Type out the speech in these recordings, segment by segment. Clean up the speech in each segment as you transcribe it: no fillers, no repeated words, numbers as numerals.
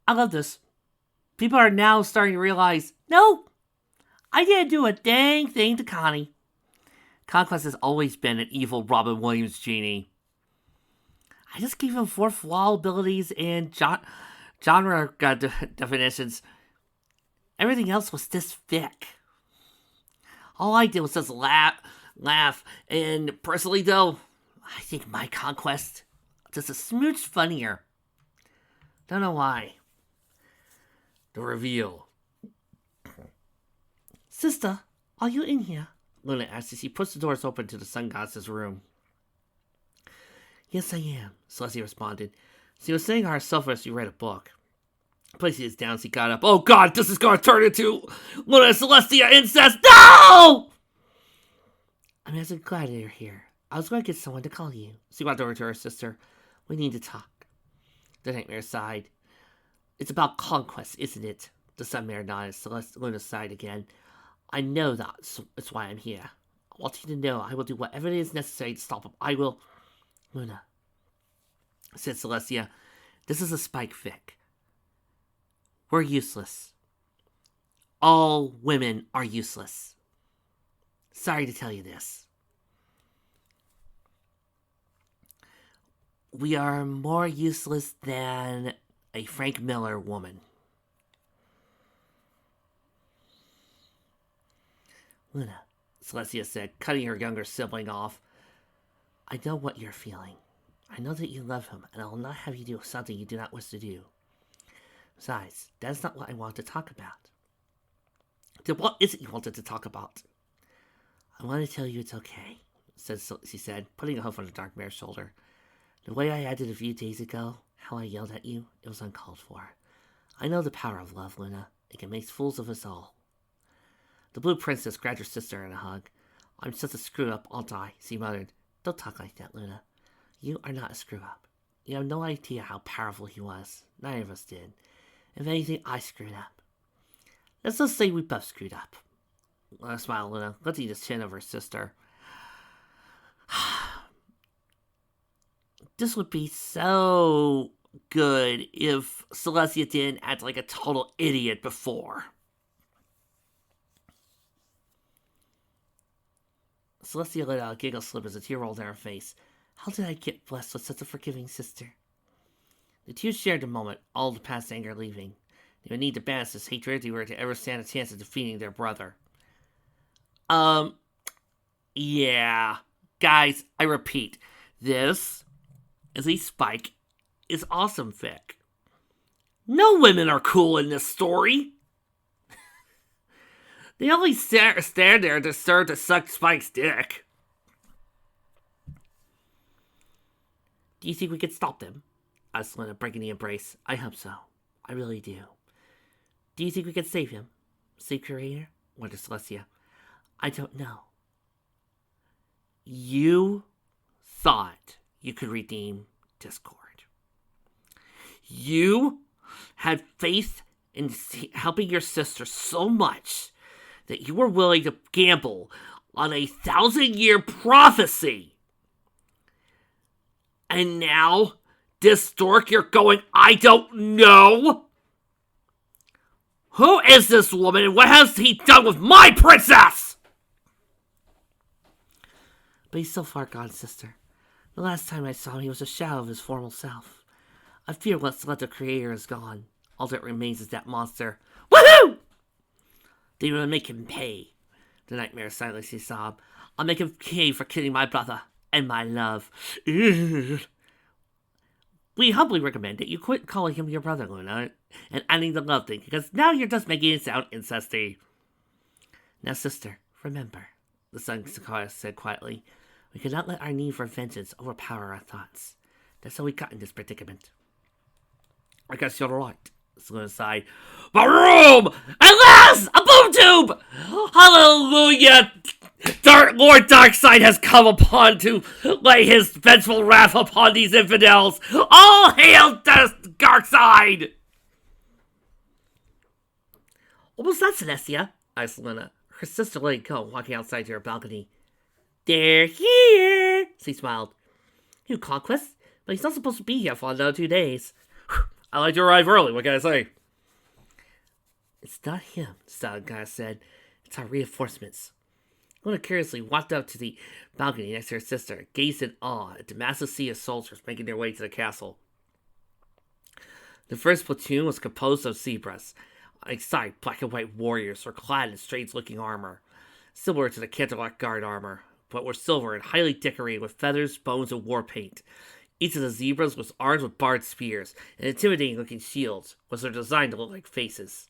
I love this. People are now starting to realize, no, I didn't do a dang thing to Connie. Conquest has always been an evil Robin Williams genie. I just gave him fourth wall abilities and genre definitions. Everything else was this thick. All I did was just laugh, and personally though, I think my conquest just a smooch funnier. Don't know why. The reveal. Sister, are you in here? Luna asked as he pushed the doors open to the sun goddess's room. Yes, I am, Celestia responded. She was saying herself as she read a book. Placing his down, she got up. Oh god, this is going to turn into Luna and Celestia incest. No! I'm so glad you're here. I was going to get someone to call you. She walked over to her sister. We need to talk. The nightmare sighed. It's about conquest, isn't it? The sunmare nodded. Luna sighed again. I know that's why I'm here. I want you to know I will do whatever it is necessary to stop him. I will... Luna, said Celestia, this is a spike fic. We're useless. All women are useless. Sorry to tell you this. We are more useless than a Frank Miller woman. Luna, Celestia said, cutting her younger sibling off. I know what you're feeling. I know that you love him, and I will not have you do something you do not wish to do. Besides, that's not what I want to talk about. Then what is it you wanted to talk about? I want to tell you it's okay, she said, putting a hoof on the dark mare's shoulder. The way I acted a few days ago, how I yelled at you, it was uncalled for. I know the power of love, Luna. It can make fools of us all. The Blue Princess grabbed her sister in a hug. I'm such a screw-up, aren't I? She muttered. Don't talk like that, Luna. You are not a screw-up. You have no idea how powerful he was. Neither of us did. If anything, I screwed up. Let's just say we both screwed up. Luna smiled, Luna, lifting the chin of her sister. This would be so good if Celestia didn't act like a total idiot before. Celestia let out a giggle slip as a tear rolled down her face. How did I get blessed with such a forgiving sister? The two shared a moment, all the past anger leaving. They would need to banish this hatred if they were to ever stand a chance of defeating their brother. Yeah. Guys, I repeat, this is a Spike is awesome fic. No women are cool in this story. They only stand there to serve to suck Spike's dick. Do you think we could stop them? Asked Luna, breaking the embrace. I hope so. I really do. Do you think we could save him? Save Curator? Wondered Celestia. I don't know. You thought you could redeem Discord. You had faith in helping your sister so much that you were willing to gamble on a 1,000-year prophecy. And now, this dork, you're going, I don't know? Who is this woman and what has he done with my princess? But he's so far gone, sister. The last time I saw him, he was a shadow of his former self. I fear once let the creator is gone, all that remains is that monster. Woohoo! They will make him pay. The nightmare silently sobbed. I'll make him pay for killing my brother and my love. Ugh. We humbly recommend that you quit calling him your brother, Luna, and adding the love thing, because now you're just making it sound incesty. Now, sister, remember, the sun Sakura said quietly, we cannot let our need for vengeance overpower our thoughts. That's how we got in this predicament. I guess you're right. Luna sighed. Baroom! At last! A boom tube! Hallelujah! Lord Darkseid has come upon to lay his vengeful wrath upon these infidels. All hail Darkseid! What was that, Celestia? Asked Luna. Her sister let go, walking outside to her balcony. They're here! She smiled. New conquest? But he's not supposed to be here for another 2 days. I like to arrive early, what can I say? It's not him, Sun said. It's our reinforcements. Luna curiously walked up to the balcony next to her sister, gazed in awe at the massive sea of soldiers making their way to the castle. The first platoon was composed of zebras. Inside, black and white warriors were clad in strange-looking armor, similar to the Cadillac Guard armor, but were silver and highly decorated with feathers, bones, and war paint. Each of the zebras was armed with barbed spears and intimidating-looking shields, which were designed to look like faces.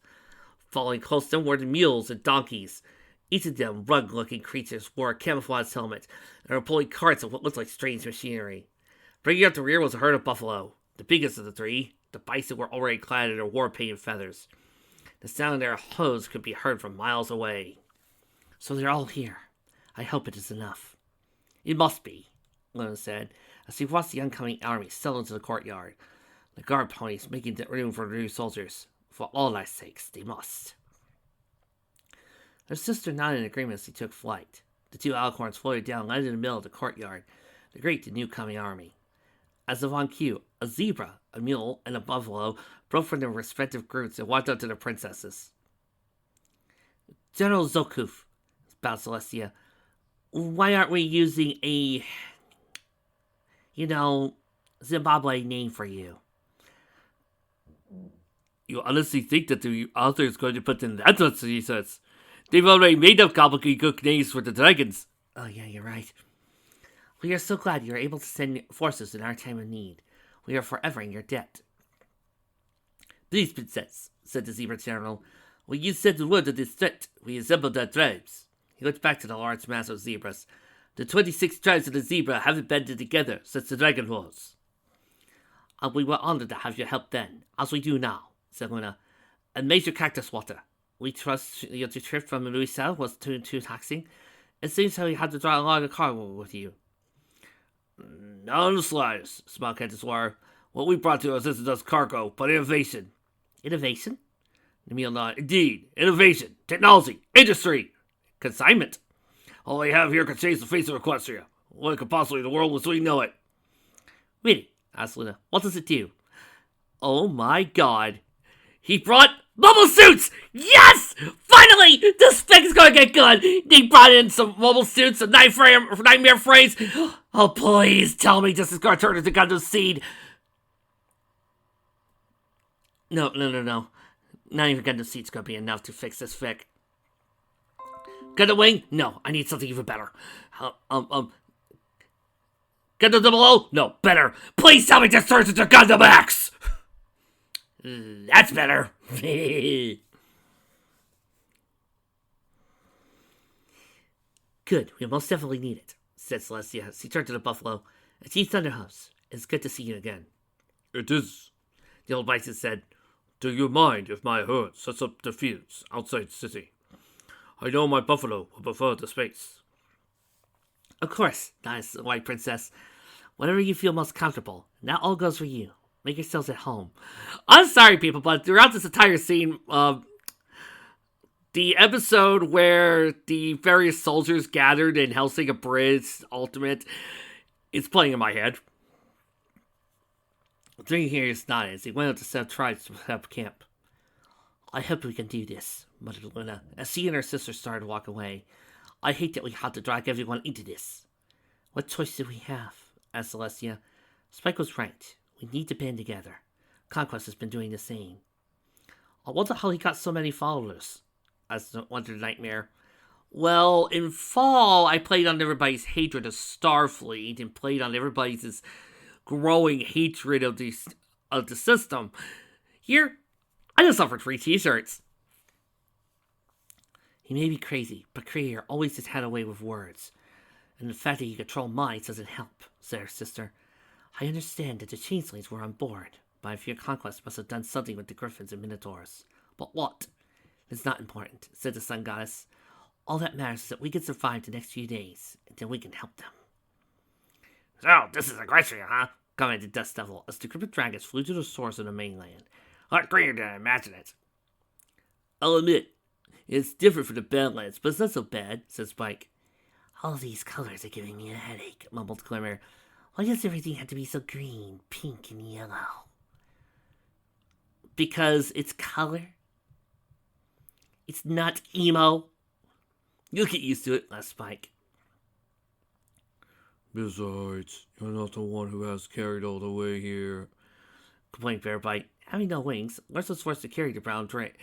Following close to them were the mules and donkeys. Each of them rugged-looking creatures wore a camouflage helmet and were pulling carts of what looked like strange machinery. Bringing up the rear was a herd of buffalo, the biggest of the three. The bison were already clad in their war-painted feathers. The sound of their hooves could be heard from miles away. So they're all here. I hope it is enough. It must be, Luna said, as she watched the oncoming army settle into the courtyard, the guard ponies making room for the new soldiers. For all thy sakes, they must. Her sister nodded in agreement as he took flight. The two alicorns floated down, landed in the middle of the courtyard, to greet the new coming army. As if on cue, a zebra, a mule, and a buffalo broke from their respective groups and walked up to the princesses. General Zokuf, bowed Celestia, why aren't we using a, Zimbabwe name for you? You honestly think that the author is going to put in that much, he says. They've already made up gobbledygook names for the dragons. Oh yeah, you're right. We are so glad you are able to send forces in our time of need. We are forever in your debt. Please, princess, said the zebra general. When you said the word of this threat, we assembled our tribes. He looked back to the large mass of zebras. The 26 tribes of the zebra haven't banded together since the Dragon Wars. We were honored to have your help then, as we do now, said Luna. And Major Cactus Water, we trust your trip from Louisa was too taxing. It seems how you had to draw a lot of cargo with you. Not on the slightest, smiled Cactus Water. What we brought to us isn't just cargo, but innovation. Innovation? Emil nodded. Indeed, innovation, technology, industry, consignment. All I have here can change the face of Equestria. What could possibly the world as we know it? Really? Asked Luna. What does it do? Oh my god. He brought mobile suits! Yes! Finally! This thing's gonna get good! They brought in some mobile suits, some nightmare frames. Oh, please tell me this is gonna turn into Gundam Seed. No. Not even Gundam Seed's gonna be enough to fix this fic. Gundam Wing? No, I need something even better. Gundam Double O? No, better. Please tell me this turns into Gundam X! That's better. Good, we most definitely need it, said Celestia as he turned to the buffalo. Chief Thunderhooves, it's good to see you again. It is, the old bison said. Do you mind if my herd sets up the fields outside the city? I know my buffalo will prefer the space. Of course, nice white princess. Whatever you feel most comfortable. That all goes for you. Make yourselves at home. I'm sorry, people, but throughout this entire scene, the episode where the various soldiers gathered in Helsinki Bridge Ultimate is playing in my head. Drinking here is nodded as he went up to set up tribes to set up camp. I hope we can do this, muttered Luna, as she and her sister started to walk away. I hate that we had to drag everyone into this. What choice do we have? Asked Celestia. Spike was right. We need to band together. Conquest has been doing the same. I wonder how he got so many followers, wondered Nightmare. Well, in Fall, I played on everybody's hatred of Starfleet and played on everybody's growing hatred of the system. Here, I just offered free t-shirts. He may be crazy, but Creator always has had a way with words. And the fact that he controls minds doesn't help, said her sister. I understand that the Changelings were on board, but I fear Conquest must have done something with the Griffins and Minotaurs. But what? It's not important, said the Sun Goddess. All that matters is that we can survive the next few days, and then we can help them. So, this is Equestria, huh? Commented Dust Devil as the group of dragons flew to the source of the mainland. A lot greener than I imagined it. I'll admit, it's different from the Badlands, but it's not so bad, said Spike. All these colors are giving me a headache, mumbled Glimmer. Why does everything have to be so green, pink, and yellow? Because it's color. It's not emo. You'll get used to it, laughed Spike. Besides, you're not the one who has carried all the way here, complained Bearbite. Having no wings, Lars was forced to carry the brown drake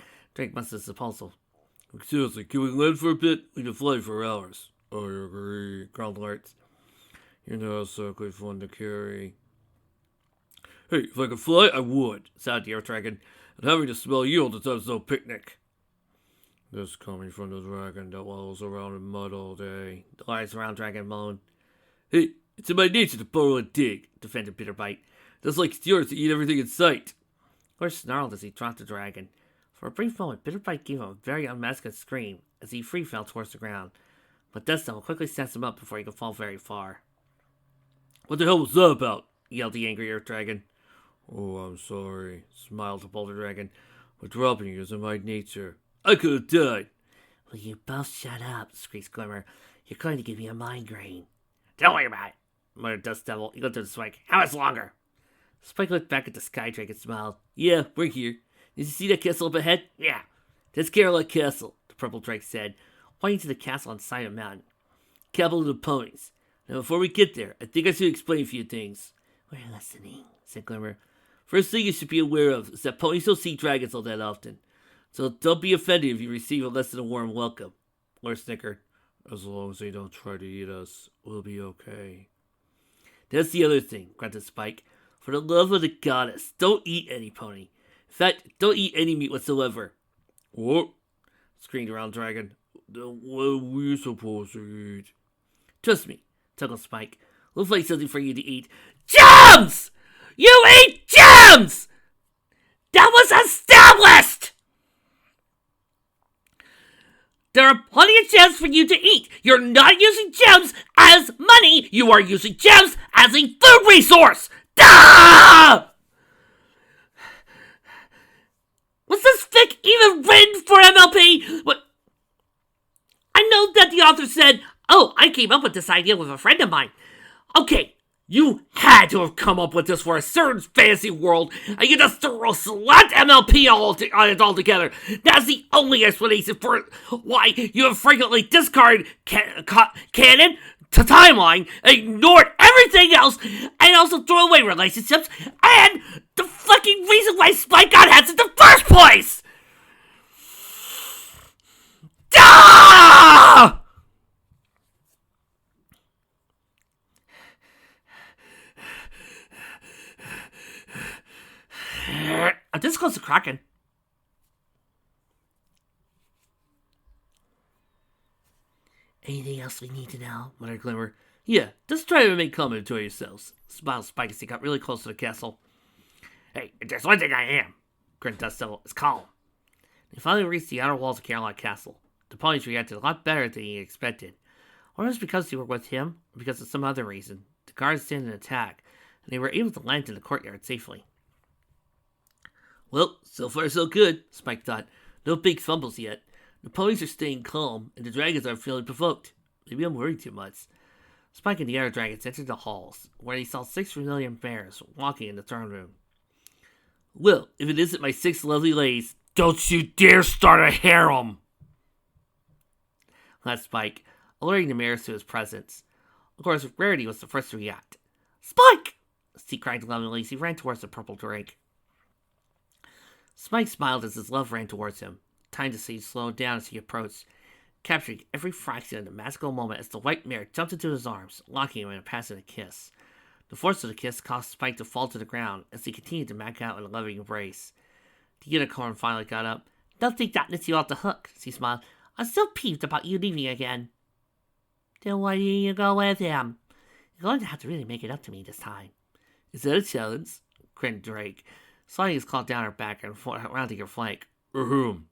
once his proposal. Seriously, can we land for a bit? We can fly for hours. I agree, growled Lars. You're not exactly fun to carry. Hey, if I could fly, I would, sighed the air dragon. And having to smell you all the time's no picnic. This coming from the dragon that wallows around in mud all day. The Lars round dragon moaned. Hey, it's in my nature to burrow and dig, defended Bitterbite. Just like it's yours to eat everything in sight. Lars snarled as he dropped the dragon. For a brief moment, Bitterbite gave him a very unmasculine scream as he free fell towards the ground. But Death Devil quickly snatched him up before he could fall very far. What the hell was that about? Yelled the angry Earth Dragon. Oh, I'm sorry, smiled the Boulder Dragon. But dropping you is in my nature. I could have died. Will you both shut up, screeched Glimmer. You're going to give me a migraine. Don't worry about it, muttered Dust Devil. He looked at Spike. How much longer? Spike looked back at the Sky Drake and smiled. Yeah, we're here. Did you see that castle up ahead? Yeah. That's Caroline Castle, the Purple Drake said, pointing to the castle on the side of the mountain. Capital of the ponies. Now, before we get there, I think I should explain a few things. We're listening, said Glimmer. First thing you should be aware of is that ponies don't see dragons all that often. So don't be offended if you receive a less than a warm welcome. Lars snickered. As long as they don't try to eat us, we'll be okay. That's the other thing, grunted Spike. For the love of the goddess, don't eat any pony. In fact, don't eat any meat whatsoever. What? Screamed the round dragon. Then what are we supposed to eat? Trust me, chuckled Spike. We'll find something for you to eat. Gems! You eat gems! That was established! There are plenty of gems for you to eat. You're not using gems as money. You are using gems as a food resource. Ah! Was this fic even written for MLP? What? I know that the author said, oh, I came up with this idea with a friend of mine. Okay, you had to have come up with this for a certain fantasy world, and you just select MLP on it altogether. That's the only explanation for why you have frequently discarded canon to timeline, ignored everything else, and also threw away relationships, and the fucking reason why Spike got hats in the first place! Ah! I'm this close to cracking. Anything else we need to know? Muttered Glimmer. Yeah, just try to make comment and enjoy yourselves. Smiled Spike as he got really close to the castle. Hey, if there's one thing I am, grinned Dust Devil, it's calm. They finally reached the outer walls of Caroline Castle. The ponies reacted a lot better than he expected. Or it was because they were with him, or because of some other reason. The guards didn't attack, and they were able to land in the courtyard safely. Well, so far so good, Spike thought. No big fumbles yet. The ponies are staying calm, and the dragons aren't feeling provoked. Maybe I'm worried too much. Spike and the other dragons entered the halls, where they saw 6 vermilion bears walking in the throne room. Well, if it isn't my 6 lovely ladies, don't you dare start a harem! Laughed Spike, alerting the mares to his presence. Of course, Rarity was the first to react. Spike! He cried lovingly as he ran towards the purple drake. Spike smiled as his love ran towards him. Time to see slowed down as he approached, capturing every fraction of the magical moment as the white mare jumped into his arms, locking him in a passionate kiss. The force of the kiss caused Spike to fall to the ground as he continued to back out in a loving embrace. The unicorn finally got up. Don't think that lets you off the hook, she smiled. I'm still peeved about you leaving again. Then why didn't you go with him? You're going to have to really make it up to me this time. Is that a challenge? Grinned Drake, sliding his claw down her back and rounding her flank. Ahem.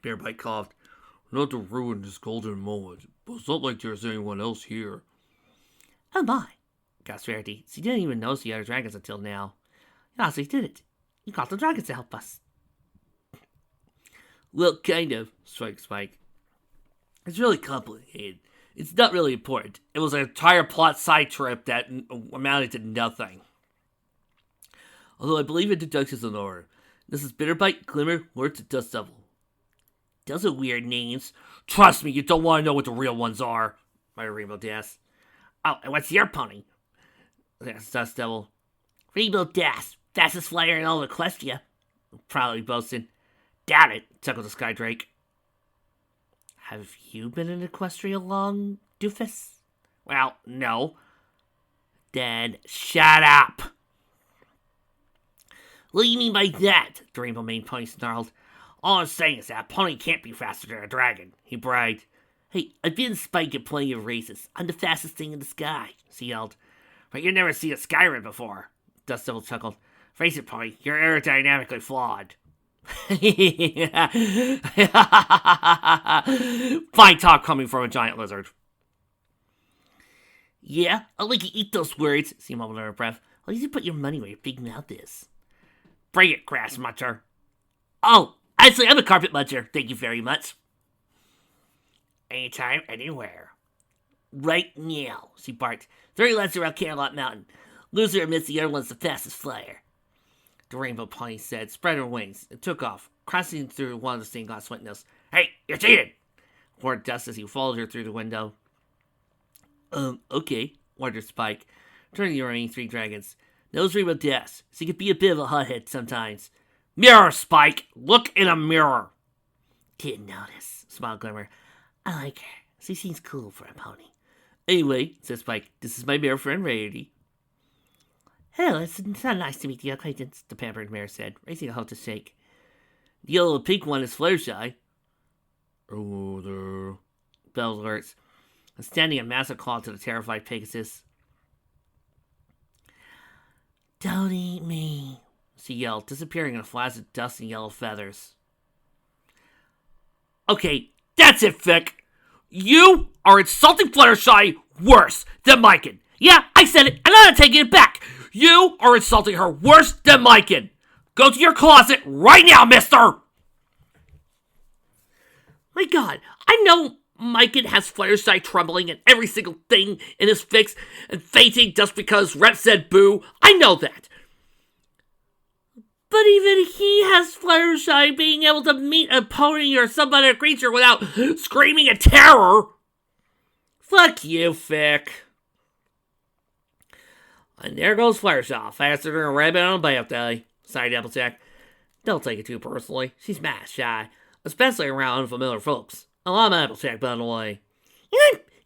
Bearbite coughed. Not to ruin this golden moment, but it's not like there's anyone else here. Oh my, gasped Rarity. She didn't even notice the other dragons until now. You honestly did it. You got the dragons to help us. Well, kind of, Spike. It's really complicated. It's not really important. It was an entire plot side trip that amounted to nothing. Although I believe introductions in order. This is Bitterbite, Glimmer, Lord to Dust Devil. Those are weird names. Trust me, you don't want to know what the real ones are, muttered Rainbow Dash. Oh, and what's your pony? That's Dust Devil. Rainbow Dash, fastest flyer in all of Equestria, proudly boasted. Doubt it, chuckled the Sky Drake. Have you been in Equestria long, doofus? Well, no. Then shut up. What do you mean by that? The Rainbow Mane Pony snarled. All I'm saying is that a pony can't be faster than a dragon, he bragged. Hey, I've been in Spike at plenty of races. I'm the fastest thing in the sky, she yelled. But you've never seen a Skyrim before, Dust Devil chuckled. Face it, pony, you're aerodynamically flawed. Fine talk coming from a giant lizard. Yeah, I'll let you eat those words, she mumbled under her breath. I'll let you put your money where your big mouth is. Bring it, grass muncher. Oh, actually, I'm a carpet muncher. Thank you very much. Anytime, anywhere. Right now, she barked. 30 laps around Camelot Mountain. Loser admits the other one's the fastest flyer. The Rainbow Pony said, spread her wings, and took off, crossing through one of the stained glass windows. Hey, you're cheating! Warned Dust as he followed her through the window. Okay, ordered Spike, turning the remaining 3 dragons. Nose Rainbow Dash, so he could be a bit of a hothead sometimes. Mirror, Spike! Look in a mirror! Didn't notice, smiled Glimmer. I like her. She seems cool for a pony. Anyway, said Spike, this is my mare friend Rarity. Hello, it's so nice to meet the acquaintance, the pampered mare said, raising a hoe to shake. The yellow and pink one is Fluttershy. Hello there, bellowed Lurtz, and standing a massive claw to the terrified Pegasus. Don't eat me, she yelled, disappearing in a flash of dust and yellow feathers. Okay, that's it, Vic. You are insulting Fluttershy worse than Myken. Yeah, I said it, and I'm not taking it back. You are insulting her worse than Myken. Go to your closet right now, mister! My god, I know Myken has Fluttershy trembling and every single thing in his fix and fainting just because Rep said boo. I know that. But even he has Fluttershy being able to meet a pony or some other creature without screaming in terror. Fuck you, Fick. And there goes Fluttershy, faster than a rabbit on a bath day, sighed Applejack. Don't take it too personally. She's mad shy, especially around unfamiliar folks. Oh, I'm Applejack, by the way.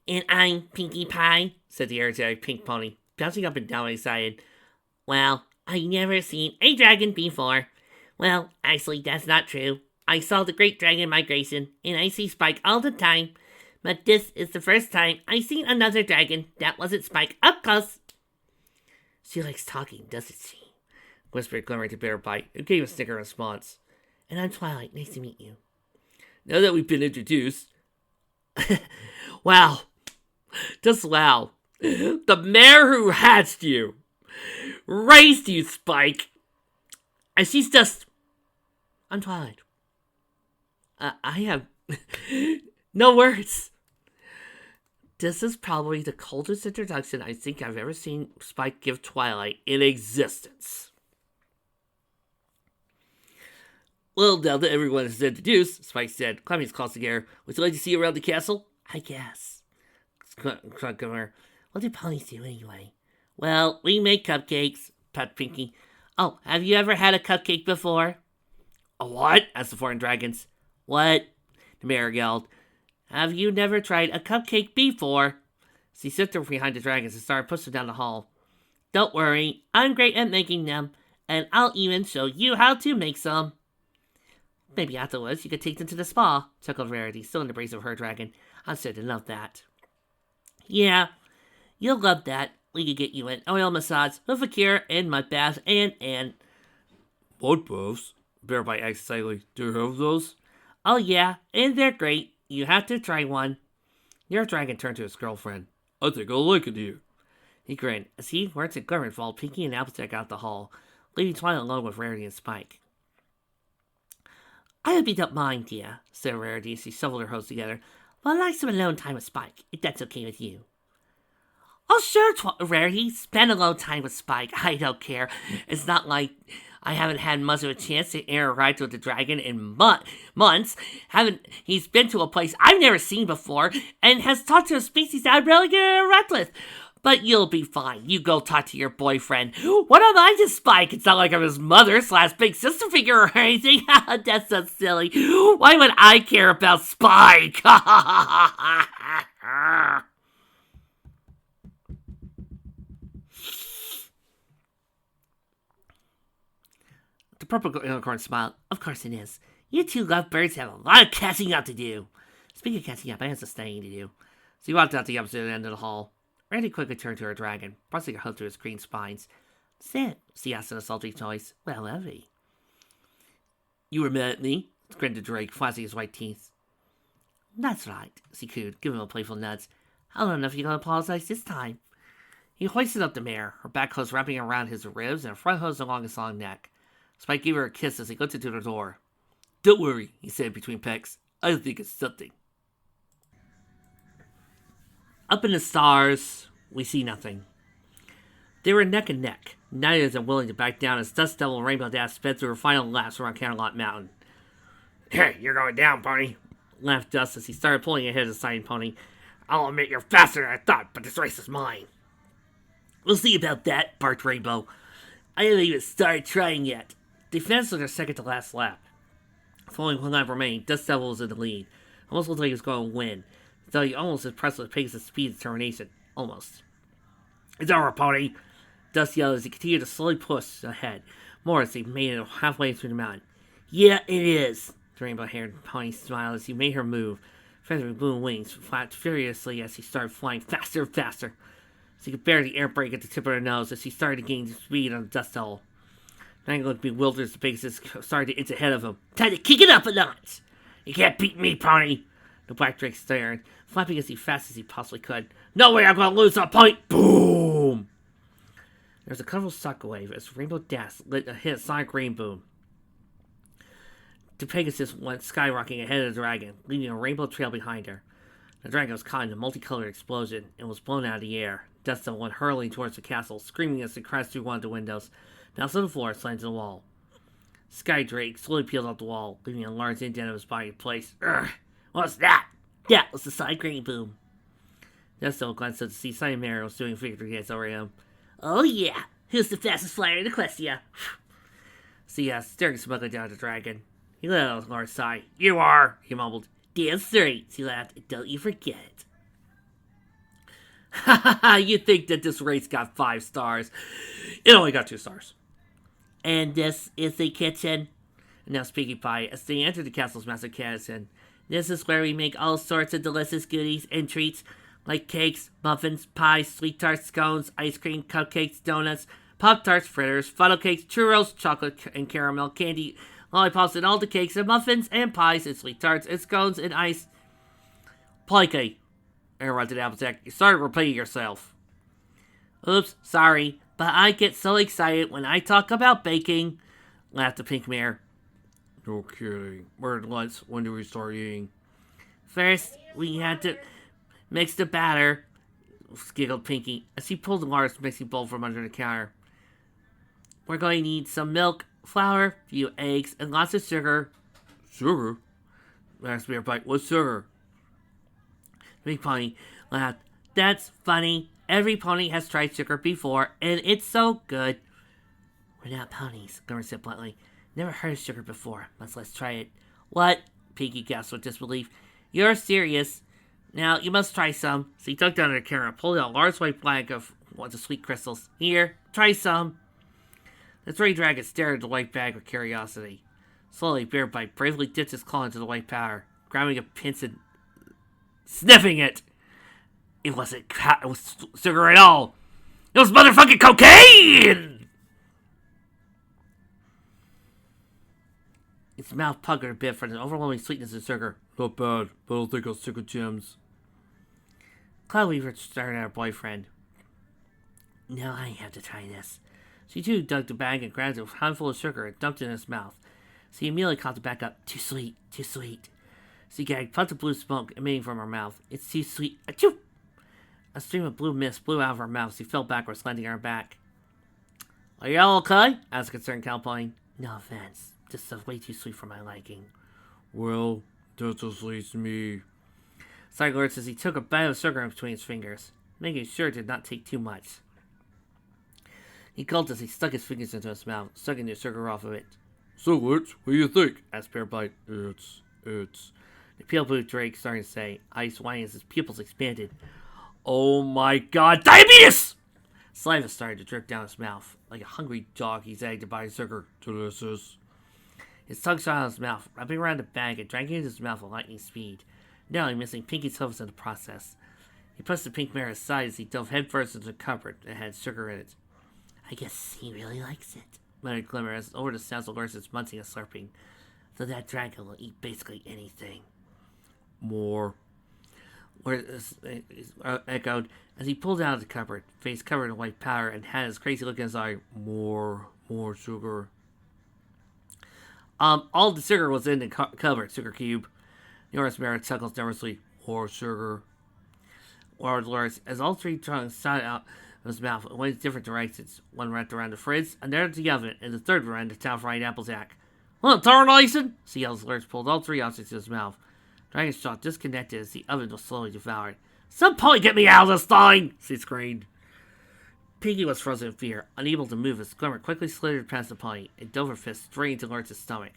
And I'm Pinkie Pie, said the energetic pink pony, bouncing up and down excited. Well, I've never seen a dragon before. Well, actually, that's not true. I saw the Great Dragon Migration, and I see Spike all the time. But this is the first time I've seen another dragon that wasn't Spike up close. She likes talking, doesn't she? Whispered Glimmer to Bitterbite, who gave a snicker response. And I'm Twilight, nice to meet you. Now that we've been introduced... wow. Just wow. The mare who hatched you, raised you, Spike. And she's just... I'm Twilight. I have no words. This is probably the coldest introduction I think I've ever seen Spike give Twilight in existence. Well, now that everyone is introduced, Spike said, climbing his claws together, would you like to see around the castle? I guess. Glimmer. What do ponies do anyway? Well, we make cupcakes, pet Pinkie. Oh, have you ever had a cupcake before? A what? Asked the foreign dragons. What? The mayor yelled. Have you never tried a cupcake before? She slipped her behind the dragons and started pushing down the hall. Don't worry, I'm great at making them, and I'll even show you how to make some. Maybe afterwards you could take them to the spa, chuckled Rarity, still in the brace of her dragon. I said to love that. Yeah, you'll love that. We could get you an oil massage, with a cure, and mud bath, and... Mud baths? Bitterbite asked excitedly. Do you have those? Oh yeah, and they're great. You have to try one. Your dragon turned to his girlfriend. I think I'll like it here. He grinned as he, Lurtz, and Glimmer followed Pinkie and Applejack out the hall, leaving Twilight alone with Rarity and Spike. I hope you don't mind, dear, said Rarity as she shoveled her hose together, but I'd like some alone time with Spike, if that's okay with you. Oh, sure, Rarity. Spend alone time with Spike. I don't care. It's not like I haven't had much of a chance to interact with the dragon in months. He's been to a place I've never seen before and has talked to a species that I'm really going to interact with. But you'll be fine. You go talk to your boyfriend. What am I to Spike? It's not like I'm his mother/big sister figure or anything. That's so silly. Why would I care about Spike? The purple unicorn smiled. Of course it is. You two lovebirds have a lot of catching up to do. Speaking of catching up, I have some staying to do. So he walked out the opposite end of the hall. Randy quickly turned to her dragon, pressing her hook to his green spines. Sit, she asked in a sultry voice. Well, Evie. You were mad at me? Grinned the Drake, flashing his white teeth. That's right, she cooed, giving him a playful nudge. I don't know if you're going to apologize this time. He hoisted up the mare, her back hose wrapping around his ribs and her front hose along his long neck. Spike gave her a kiss as he looked into the door. Don't worry, he said between pecks. I think it's something. Up in the stars, we see nothing. They were neck and neck, neither of them willing to back down as Dust Devil and Rainbow Dash sped through her final laps around Canterlot Mountain. Hey, you're going down, pony, laughed Dust as he started pulling ahead of the sign pony. I'll admit you're faster than I thought, but this race is mine. We'll see about that, barked Rainbow. I haven't even started trying yet. They finished with their second to last lap. With only one lap remaining, Dust Devil was in the lead. Almost looked like he was going to win. Though he almost impressed with pace and speed and determination. Almost. It's over, pony! Dust yelled as he continued to slowly push ahead. More as he made it halfway through the mountain. Yeah, it is! The rainbow-haired pony smiled as he made her move. Feathery blue wings flapped furiously as he started flying faster and faster. She could bear the air brake at the tip of her nose as she started to gain speed on the Dust Devil. Dragon looked bewildered as the Pegasus started to inch ahead of him. Time to kick it up a notch! You can't beat me, pony! The Black Drake stared, flapping as fast as he possibly could. No way I'm going to lose a point! Boom! There was a colorful shockwave as Rainbow Dash hit a sonic rainbow. The Pegasus went skyrocketing ahead of the dragon, leaving a rainbow trail behind her. The dragon was caught in a multicolored explosion and was blown out of the air. Dust Devil went hurling towards the castle, screaming as it crashed through one of the windows, bounced to the floor, slammed to the wall. Sky Drake slowly peeled off the wall, leaving a large indent of his body in place. Urgh! What's that? That was the side green boom. Dust Devil glanced at the seaside Mary was doing victory dance over him. Oh yeah! Who's the fastest flyer in Equestria? See, staring smugly down at the dragon. He let out a large sigh. You are, he mumbled. Damn straight, she laughed. Don't you forget it. Ha ha ha, you think that this race got 5 stars. It only got 2 stars. And this is the kitchen. Now Speaky Pie, as they entered the castle's massive kitchen. This is where we make all sorts of delicious goodies and treats, like cakes, muffins, pies, sweet tarts, scones, ice cream, cupcakes, donuts, Pop-Tarts, fritters, funnel cakes, churros, chocolate and caramel, candy, lollipops, and all the cakes and muffins and pies and sweet tarts and scones and ice. Polly, interrupted Applejack. You started repeating yourself. Oops, sorry, but I get so excited when I talk about baking, laughed the pink mare. No kidding. We're at lunch. When do we start eating? First, we had to mix the batter, giggled Pinky, as he pulled a large mixing bowl from under the counter. We're going to need some milk, flour, a few eggs, and lots of sugar. Sugar? Asked Bear Bite. What's sugar? Big Pony laughed. That's funny. Every pony has tried sugar before, and it's so good. We're not ponies, Glimmer said bluntly. Never heard of sugar before. Let's try it. What? Pinky gasped with disbelief. You're serious. Now, you must try some. So he dug down to the counter and pulled out a large white bag of the sweet crystals. Here, try some. The 3 dragons stared at the white bag with curiosity. Slowly, Bear Bite bravely dipped his claw into the white powder, grabbing a pinch and sniffing it. It wasn't sugar at all. It was motherfucking cocaine! Its mouth puckered a bit from the overwhelming sweetness of sugar. Not bad, but I don't think I'll stick with gems. Cloud Weaver stared at her boyfriend. Now I have to try this. She too dug the bag and grabbed a handful of sugar and dumped it in his mouth. She immediately caught it back up. Too sweet, too sweet. She gagged, puffed the blue smoke emitting from her mouth. It's too sweet. Achoo! A stream of blue mist blew out of her mouth. She fell backwards, landing on her back. Are y'all okay? Asked a concerned cowboy. No offense. Just stuff way too sweet for my liking. Well, that just leaves me. Sighed Lawrence as he took a bite of sugar in between his fingers, making sure it did not take too much. He gulped as he stuck his fingers into his mouth, sucking the sugar off of it. So, Lurch, what do you think? Asked Bearbite. It's. The pale blue Drake started to say, eyes widening as his pupils expanded. Oh my god, diabetes! Saliva started to drip down his mouth. Like a hungry dog, he zagged to buy sugar. Delicious. His tongue shot out of his mouth, wrapping around the bag and dragging it into his mouth at lightning speed, narrowly missing Pinky's hooves in the process. He pushed the pink mare aside as he dove headfirst into the cupboard that had sugar in it. I guess he really likes it, muttered Glimmer as over the sounds of Lurch's munching and slurping. So that dragon will eat basically anything. More. Lurch echoed as he pulled out of the cupboard, face covered in white powder, and had his crazy look in his eye. More sugar. All the sugar was in the cupboard, sugar cube. The orange mare chuckles nervously. More sugar. Roared Lurch as all three tongues shot out of his mouth and went in different directions. One wrapped around the fridge, another to the oven, and the third around the town fried apple jack. Well, Tarnison! Sea yells Lurch pulled all three objects to his mouth. Dragon's jaw disconnected as the oven was slowly devoured. Some point get me out of this thing! She screamed. Pinky was frozen in fear, unable to move as Glimmer quickly slithered past the pony and dove her fist straight into Lurch's stomach.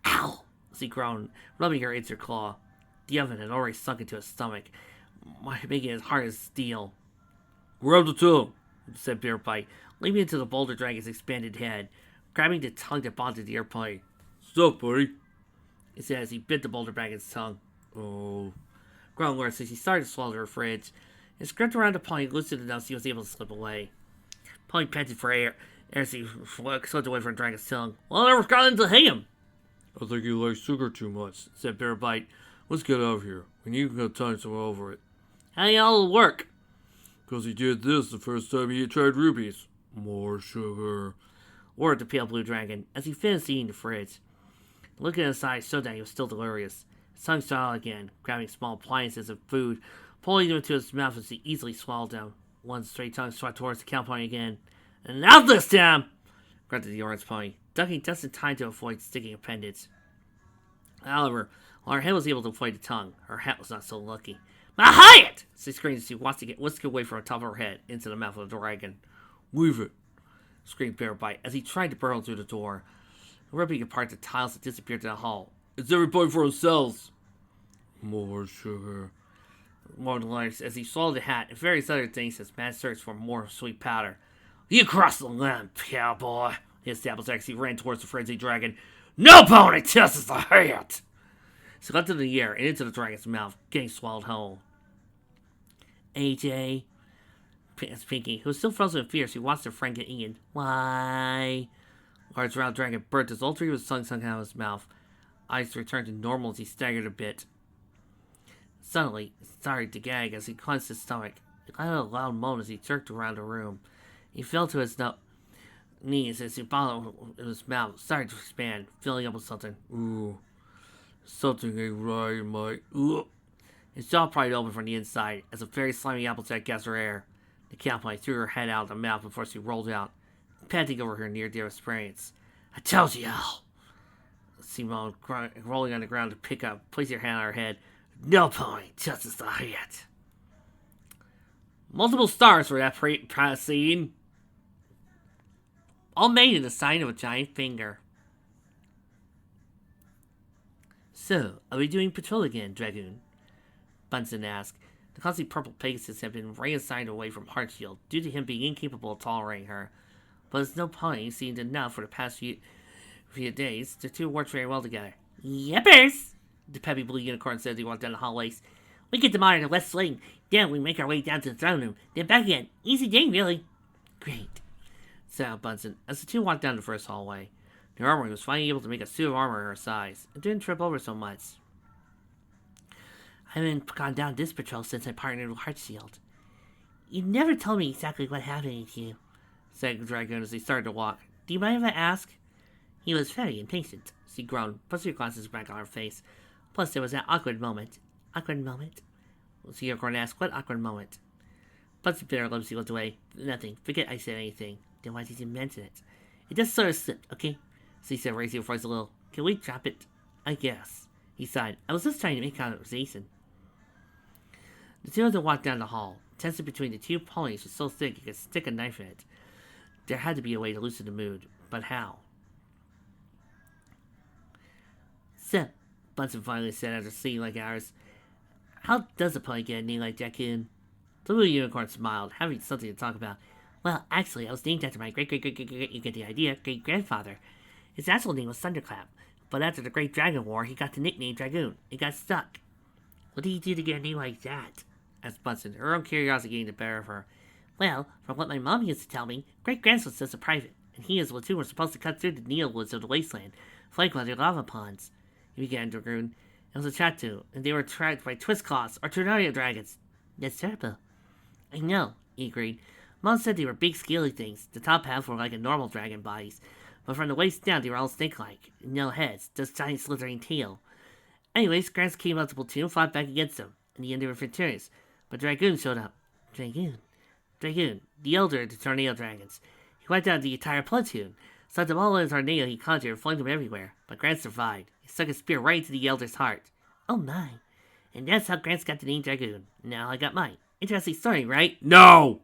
Ow! She groaned, rubbing her into her claw. The oven had already sunk into his stomach, making it as hard as steel. Grab the tongue, said Bearbite, leaping into the boulder dragon's expanded head, grabbing the tongue that bonded the air pony. Stop, buddy, he said as he bit the boulder dragon's tongue. Oh, groaned Lurch as he started to swallow her fridge. It scrubbed around the pony, loosened enough so he was able to slip away. Pony panted for air as he slipped away from the dragon's tongue. Well, I never got into him! I think you like sugar too much, said Bearbite. Let's get out of here. We need to time someone over it. How y'all work? Because he did this the first time he tried rubies. More sugar, roared the pale blue dragon as he finished eating the fridge. The look in his eyes showed that he was still delirious. His tongue shot out again, grabbing small appliances of food, pulling them into his mouth as he easily swallowed them. One straight tongue shot towards the cow pony again. And now this time! Grunted the orange pony, ducking just in time to avoid sticking appendage. However, while her head was able to avoid the tongue, her hat was not so lucky. My Hyatt! She screamed as she watched it get whisked away from the top of her head into the mouth of the dragon. Leave it, screamed Bearbite as he tried to burrow through the door, ripping apart the tiles that disappeared to the hall. It's everybody for themselves. More sugar, moaned Lawrence as he swallowed the hat and various other things as Matt searched for more sweet powder. You crossed the limb, cowboy, hissed Applejack as he ran towards the frenzied dragon. No pony touches the hat! She leapt into the air and into the dragon's mouth, getting swallowed whole. AJ, asked Pinky, who was still frozen in fear as he watched her friend get eaten. Why? Large round dragon burst as all three of his tongue sunk out of his mouth. Eyes returned to normal as he staggered a bit. Suddenly, he started to gag as he clenched his stomach. He let out a loud moan as he jerked around the room. He fell to his knees as the bottom of his mouth started to expand, filling up with something. Ooh, something ain't right in my. Ugh. His jaw pried open from the inside as a very slimy Applejack gasped for air. The cowboy threw her head out of the mouth before she rolled out, panting over her near-dear experience. I told you all! She moaned, rolling on the ground to pick up, placing her hand on her head. No point, just as the hat. Multiple stars for that scene. All made in the sign of a giant finger. So, are we doing patrol again, Dragoon? Bunsen asked. The clumsy purple Pegasus had been reassigned away from Hartshield due to him being incapable of tolerating her. But his no pony seemed enough for the past few days. The two worked very well together. Yippers! The peppy blue unicorn said as he walked down the hallways. We get to monitor the West Wing, then we make our way down to the throne room, then back again. Easy thing, really. Great, said Bunsen as the two walked down the first hallway. The armory was finally able to make a suit of armor her size, and didn't trip over so much. I haven't gone down this patrol since I partnered with Hartshield. You never told me exactly what happened to you, said the dragoon as he started to walk. Do you mind if I ask? He was very impatient, she groaned, pushing her glasses back on her face. Plus, there was that awkward moment. Awkward moment? The unicorn asked, what awkward moment? Bunsen bit her lips. He looked away. Nothing. Forget I said anything. Then why did you mention it? It just sort of slipped, okay? So he said, raising her voice a little. Can we drop it? I guess. He sighed. I was just trying to make conversation. The two of them walked down the hall. The tension between the two ponies was so thick you could stick a knife in it. There had to be a way to loosen the mood. But how? So, Bunsen finally said after seeing like hours, how does a pony get a name like Raccoon? The little unicorn smiled, having something to talk about. Well, actually, I was named after my great-great-great-great, you get the idea, great-grandfather. His actual name was Thunderclap, but after the Great Dragon War, he got the nickname Dragoon. It got stuck. What did he do to get a name like that? Asked Bunsen, her own curiosity getting the better of her. Well, from what my mom used to tell me, great-grandson was just a private, and he and Splatoon were supposed to cut through the Needle Woods of the Wasteland, flanked by the lava ponds. He began, Dragoon. It was a Chatu, and they were tracked by Twist Claws, or Tornado Dragons. That's terrible. I know, he agreed. Mom said they were big, scaly things. The top half were like a normal dragon bodies, but from the waist down they were all snake-like. No heads, just giant slithering tail. Anyways, Gramps came out to Platoon and fought back against them. In the end they were victorious, but Dragoon showed up. Dragoon, the elder of the Tornado Dragons. He wiped out the entire platoon, sucked them all in a tornado he conjured and flung them everywhere, but Gramps survived. He stuck his spear right into the elder's heart. Oh my. And that's how Gramps got the name Dragoon. Now I got mine. Interesting story, right? No!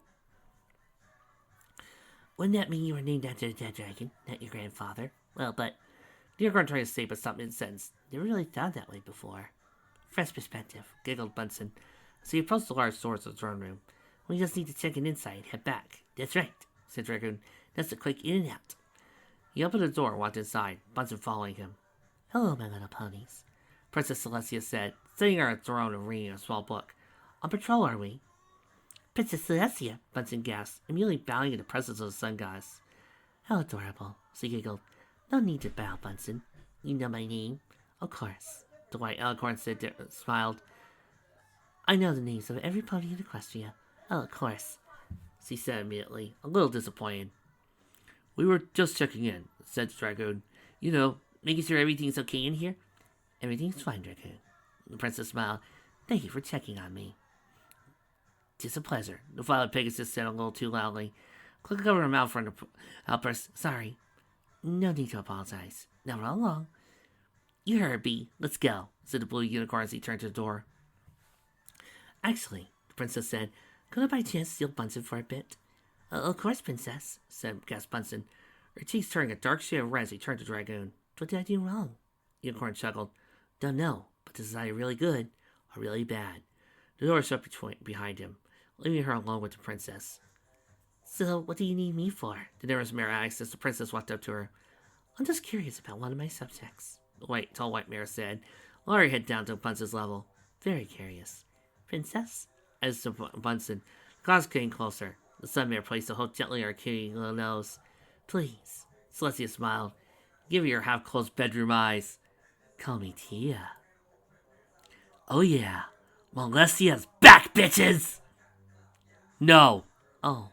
Wouldn't that mean you were named after the dead dragon, not your grandfather? Well, but the unicorn tried to say but stopped mid-sentence. Never really thought that way before. Fresh perspective, giggled Bunsen. So he approached the large doors of the throne room. We just need to check an inside and head back. That's right, said Dragoon. That's a quick in and out. He opened the door and walked inside, Bunsen following him. Hello, my little ponies, Princess Celestia said, sitting on her throne and reading a small book. On patrol, are we? Princess Celestia, Bunsen gasped, immediately bowing in the presence of the sun goddess. How adorable, she giggled. No need to bow, Bunsen. You know my name. Of course, the white alicorn smiled. I know the names of every pony in Equestria. Oh, of course, she said immediately, a little disappointed. We were just checking in, said Dragoon. You know, making sure everything's okay in here? Everything's fine, Dragoon. The princess smiled. Thank you for checking on me. It's a pleasure, the Violet Pegasus said a little too loudly. Clicking over her mouth for the outburst. Sorry. No need to apologize. Now run along. You heard, Bee. Let's go, said the blue unicorn as he turned to the door. Actually, the princess said, could I by chance steal Bunsen for a bit? Of course, princess, said gasped Bunsen, her cheeks turning a dark shade of red as he turned to Dragoon. What did I do wrong? Unicorn chuckled. Don't know, but this is either really good or really bad. The door shut behind him, leaving her alone with the princess. So, what do you need me for? The nervous mare asked as the princess walked up to her. I'm just curious about one of my subjects, the tall white mare said, lowering her head down to Bunsen's level. Very curious. Princess? As to Bunsen, the clouds came closer. The sun mare placed a hook gently on her cute little nose. Please, Celestia smiled. Give her your half-closed bedroom eyes. Call me Tia. Oh yeah, Molestia's back, bitches! No. Oh.